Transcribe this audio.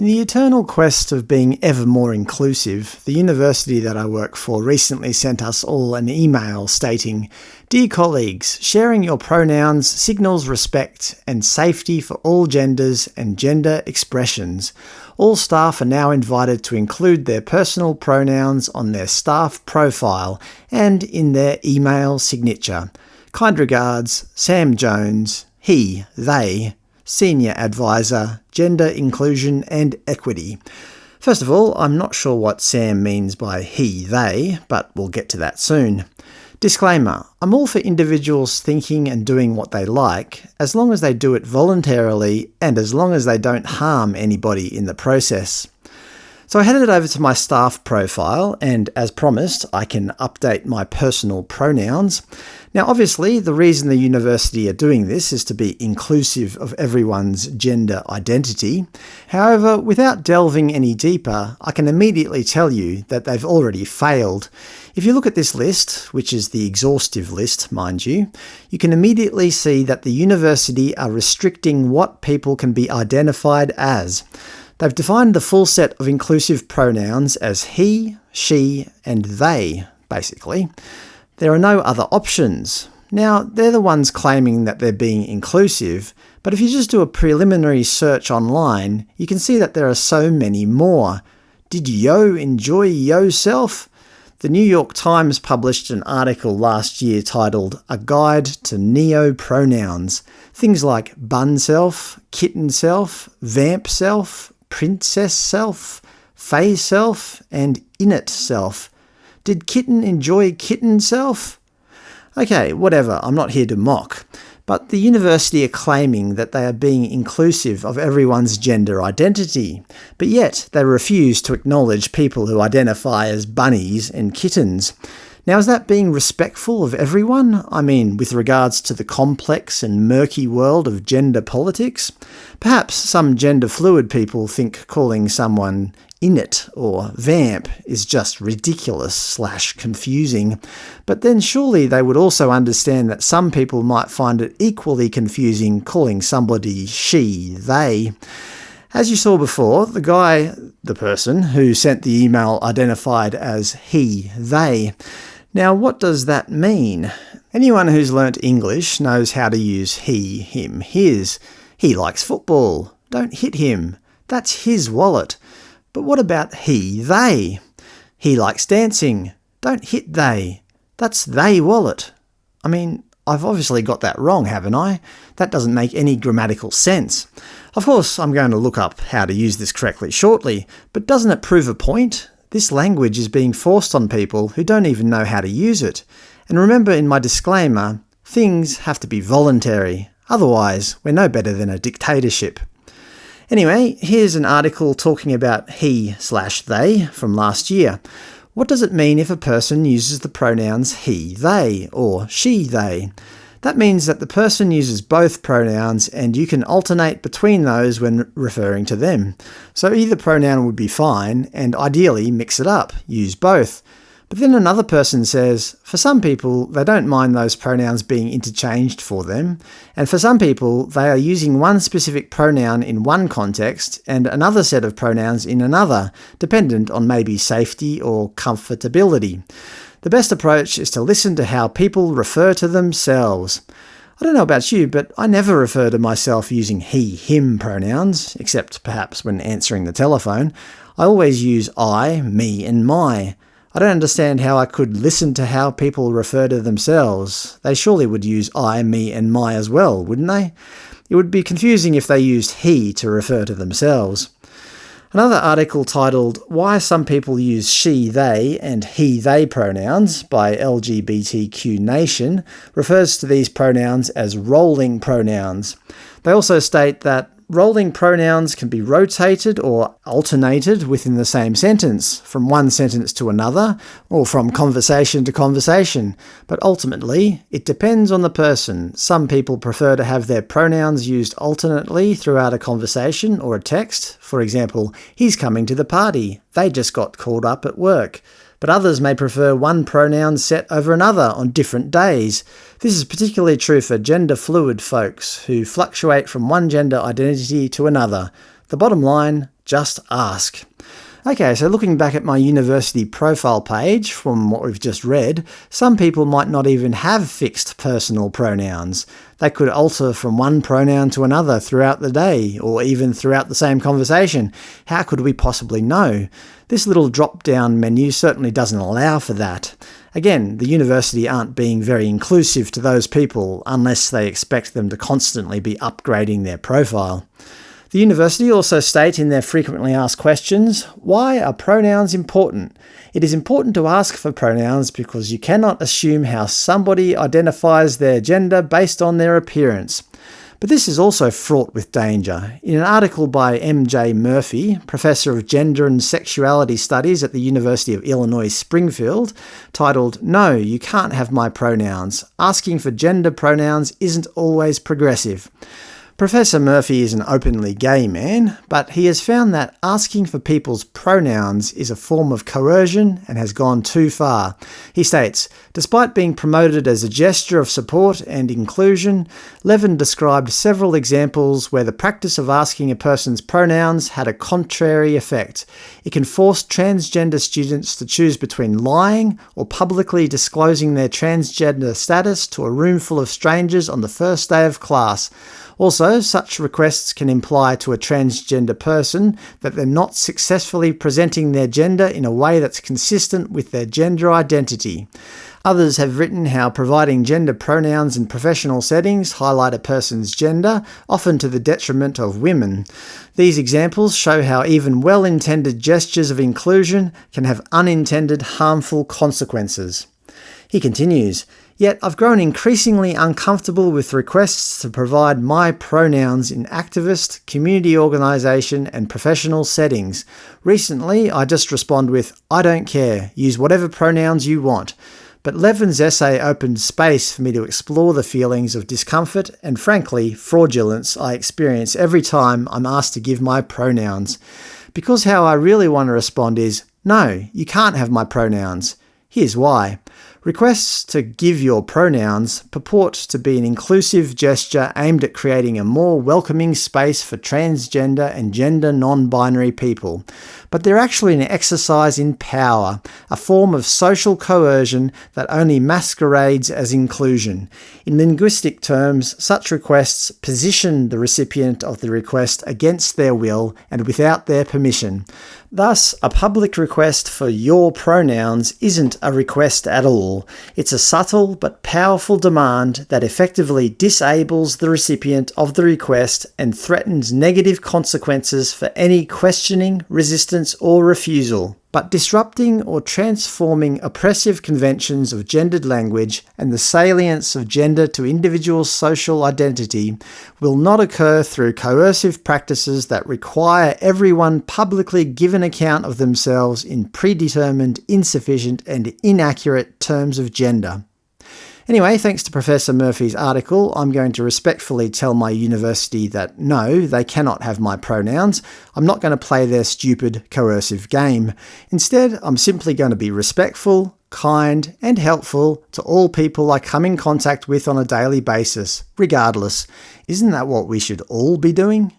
In the eternal quest of being ever more inclusive, the university that I work for recently sent us all an email stating, "Dear colleagues, sharing your pronouns signals respect and safety for all genders and gender expressions. All staff are now invited to include their personal pronouns on their staff profile and in their email signature. Kind regards, Sam Jones, he, they, Senior Advisor, Gender Inclusion and Equity." First of all, I'm not sure what Sam means by he, they, but we'll get to that soon. Disclaimer, I'm all for individuals thinking and doing what they like, as long as they do it voluntarily and as long as they don't harm anybody in the process. So I headed over to my staff profile, and as promised, I can update my personal pronouns. Now obviously, the reason the university are doing this is to be inclusive of everyone's gender identity. However, without delving any deeper, I can immediately tell you that they've already failed. If you look at this list, which is the exhaustive list, mind you, you can immediately see that the university are restricting what people can be identified as. They've defined the full set of inclusive pronouns as he, she, and they, basically. There are no other options. Now, they're the ones claiming that they're being inclusive, but if you just do a preliminary search online, you can see that there are so many more. Did yo enjoy yoself? The New York Times published an article last year titled "A Guide to Neopronouns." Things like bunself, kittenself, vampself, princesself, faeself, and Innitself. Did kitten enjoy kittenself? Okay, whatever, I'm not here to mock. But the university are claiming that they are being inclusive of everyone's gender identity, but yet they refuse to acknowledge people who identify as bunnies and kittens. Now, is that being respectful of everyone? I mean, with regards to the complex and murky world of gender politics? Perhaps some gender-fluid people think calling someone Innit or vamp is just ridiculous/confusing, but then surely they would also understand that some people might find it equally confusing calling somebody she, they. As you saw before, the person who sent the email identified as he, they. Now, what does that mean? Anyone who's learnt English knows how to use he, him, his. He likes football. Don't hit him. That's his wallet. But what about he, they? He likes dancing. Don't hit they. That's they wallet. I mean, I've obviously got that wrong, haven't I? That doesn't make any grammatical sense. Of course, I'm going to look up how to use this correctly shortly, but doesn't it prove a point? This language is being forced on people who don't even know how to use it. And remember in my disclaimer, things have to be voluntary. Otherwise, we're no better than a dictatorship. Anyway, here's an article talking about he/they from last year. What does it mean if a person uses the pronouns he, they, or she, they? That means that the person uses both pronouns and you can alternate between those when referring to them. So either pronoun would be fine, and ideally mix it up, use both. But then another person says, for some people, they don't mind those pronouns being interchanged for them, and for some people, they are using one specific pronoun in one context and another set of pronouns in another, dependent on maybe safety or comfortability. The best approach is to listen to how people refer to themselves. I don't know about you, but I never refer to myself using he, him pronouns, except perhaps when answering the telephone. I always use I, me, and my. I don't understand how I could listen to how people refer to themselves. They surely would use I, me, and my as well, wouldn't they? It would be confusing if they used he to refer to themselves. Another article titled "Why Some People Use She, They and He, They Pronouns" by LGBTQ Nation refers to these pronouns as rolling pronouns. They also state that rolling pronouns can be rotated or alternated within the same sentence, from one sentence to another, or from conversation to conversation. But ultimately, it depends on the person. Some people prefer to have their pronouns used alternately throughout a conversation or a text. For example, he's coming to the party. They just got called up at work. But others may prefer one pronoun set over another on different days. This is particularly true for gender-fluid folks who fluctuate from one gender identity to another. The bottom line, Just ask. Okay, so looking back at my university profile page from what we've just read, some people might not even have fixed personal pronouns. They could alter from one pronoun to another throughout the day, or even throughout the same conversation. How could we possibly know? This little drop-down menu certainly doesn't allow for that. Again, the university aren't being very inclusive to those people unless they expect them to constantly be upgrading their profile. The university also state in their frequently asked questions, why are pronouns important? It is important to ask for pronouns because you cannot assume how somebody identifies their gender based on their appearance. But this is also fraught with danger. In an article by M.J. Murphy, Professor of Gender and Sexuality Studies at the University of Illinois Springfield, titled, "No, you can't have my pronouns. Asking for gender pronouns isn't always progressive." Professor Murphy is an openly gay man, but he has found that asking for people's pronouns is a form of coercion and has gone too far. He states, despite being promoted as a gesture of support and inclusion, Levin described several examples where the practice of asking a person's pronouns had a contrary effect. It can force transgender students to choose between lying or publicly disclosing their transgender status to a room full of strangers on the first day of class. Also, such requests can imply to a transgender person that they're not successfully presenting their gender in a way that's consistent with their gender identity. Others have written how providing gender pronouns in professional settings highlight a person's gender, often to the detriment of women. These examples show how even well-intended gestures of inclusion can have unintended harmful consequences. He continues, "Yet I've grown increasingly uncomfortable with requests to provide my pronouns in activist, community organisation and professional settings. Recently, I just respond with, 'I don't care, use whatever pronouns you want.' But Levin's essay opened space for me to explore the feelings of discomfort and, frankly, fraudulence I experience every time I'm asked to give my pronouns. Because how I really want to respond is, 'No, you can't have my pronouns.' Here's why. Requests to give your pronouns purport to be an inclusive gesture aimed at creating a more welcoming space for transgender and gender non-binary people. But they're actually an exercise in power, a form of social coercion that only masquerades as inclusion. In linguistic terms, such requests position the recipient of the request against their will and without their permission. Thus, a public request for your pronouns isn't a request at all. It's a subtle but powerful demand that effectively disables the recipient of the request and threatens negative consequences for any questioning, resistance, or refusal. But disrupting or transforming oppressive conventions of gendered language and the salience of gender to individual social identity will not occur through coercive practices that require everyone publicly give an account of themselves in predetermined, insufficient, and inaccurate terms of gender. Anyway, thanks to Professor Murphy's article, I'm going to respectfully tell my university that no, they cannot have my pronouns. I'm not going to play their stupid, coercive game. Instead, I'm simply going to be respectful, kind, and helpful to all people I come in contact with on a daily basis, regardless. Isn't that what we should all be doing?